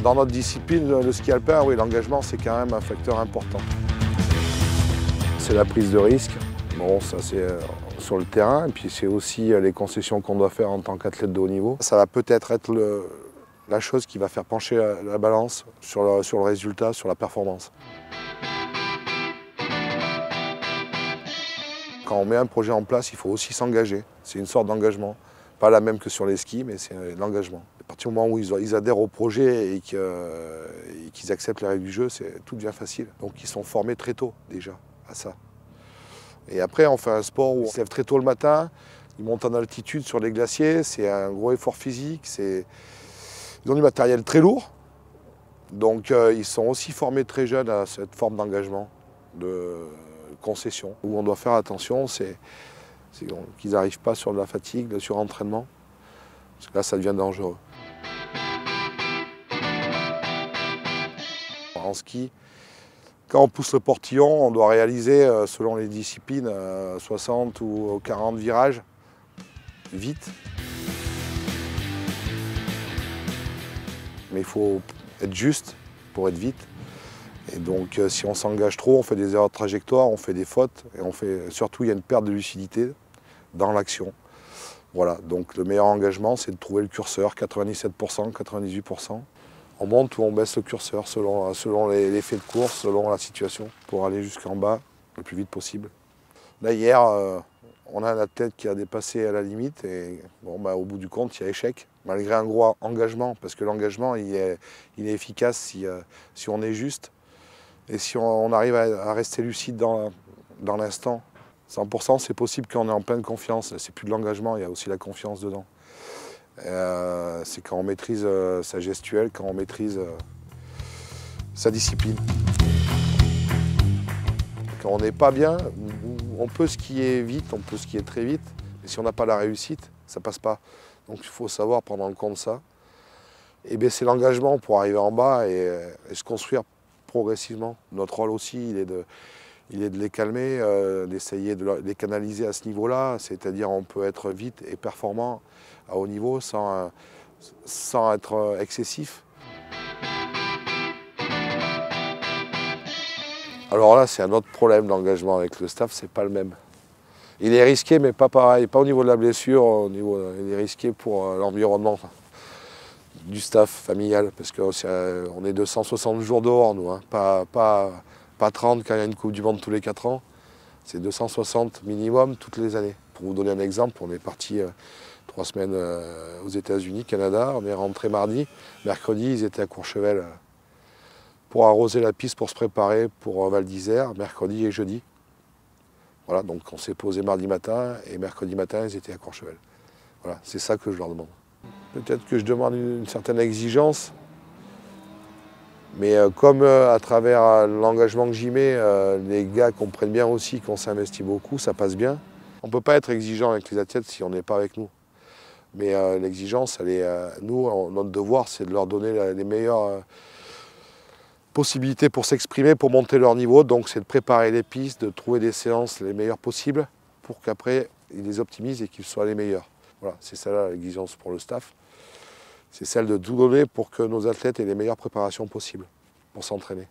Dans notre discipline, le ski alpin, oui, l'engagement, c'est quand même un facteur important. C'est la prise de risque. Bon, ça c'est sur le terrain, et puis c'est aussi les concessions qu'on doit faire en tant qu'athlète de haut niveau. Ça va peut-être être la chose qui va faire pencher la balance sur le résultat, sur la performance. Quand on met un projet en place, il faut aussi s'engager. C'est une sorte d'engagement. Pas la même que sur les skis, mais c'est l'engagement. À partir du moment où ils adhèrent au projet et qu'ils acceptent les règles du jeu, tout devient facile. Donc ils sont formés très tôt déjà à ça. Et après, on fait un sport où on se lève très tôt le matin, ils montent en altitude sur les glaciers, c'est un gros effort physique, ils ont du matériel très lourd. Donc ils sont aussi formés très jeunes à cette forme d'engagement, de concession. Où on doit faire attention, c'est qu'ils n'arrivent pas sur de la fatigue, le surentraînement, parce que là ça devient dangereux. En ski, quand on pousse le portillon, on doit réaliser, selon les disciplines, 60 ou 40 virages, vite. Mais il faut être juste pour être vite. Et donc si on s'engage trop, on fait des erreurs de trajectoire, on fait des fautes, et surtout il y a une perte de lucidité dans l'action. Voilà, donc le meilleur engagement, c'est de trouver le curseur, 97%, 98%. On monte ou on baisse le curseur selon les faits de course, selon la situation, pour aller jusqu'en bas le plus vite possible. Là, hier, on a un athlète qui a dépassé à la limite et bon, au bout du compte, il y a échec, malgré un gros engagement, parce que l'engagement, il est efficace si on est juste et si on arrive à rester lucide dans l'instant. 100%, c'est possible quand on est en pleine confiance. C'est plus de l'engagement, il y a aussi la confiance dedans. C'est quand on maîtrise sa gestuelle, quand on maîtrise sa discipline. Quand on n'est pas bien, on peut skier vite, on peut skier très vite, mais si on n'a pas la réussite, ça ne passe pas. Donc il faut savoir prendre en compte ça et baisser l'engagement pour arriver en bas et se construire progressivement. Notre rôle aussi, il est de les calmer, d'essayer de les canaliser à ce niveau-là, c'est-à-dire on peut être vite et performant à haut niveau sans être excessif. Alors là, c'est un autre problème d'engagement avec le staff, c'est pas le même. Il est risqué, mais pas pareil, pas au niveau de la blessure, il est risqué pour l'environnement du staff familial, parce qu'on est 260 jours dehors, nous, hein, pas 30 quand il y a une Coupe du Monde tous les 4 ans, c'est 260 minimum toutes les années. Pour vous donner un exemple, on est parti 3 semaines aux États-Unis, Canada, on est rentré mardi, mercredi ils étaient à Courchevel pour arroser la piste pour se préparer pour Val d'Isère, mercredi et jeudi. Voilà, donc on s'est posé mardi matin et mercredi matin ils étaient à Courchevel. Voilà, c'est ça que je leur demande. Peut-être que je demande une certaine exigence, mais comme à travers l'engagement que j'y mets, les gars comprennent bien aussi qu'on s'investit beaucoup, ça passe bien. On ne peut pas être exigeant avec les athlètes si on n'est pas avec nous. Mais l'exigence, nous, notre devoir, c'est de leur donner les meilleures possibilités pour s'exprimer, pour monter leur niveau. Donc c'est de préparer les pistes, de trouver des séances les meilleures possibles pour qu'après, ils les optimisent et qu'ils soient les meilleurs. Voilà, c'est ça l'exigence pour le staff. C'est celle de tout donner pour que nos athlètes aient les meilleures préparations possibles pour s'entraîner.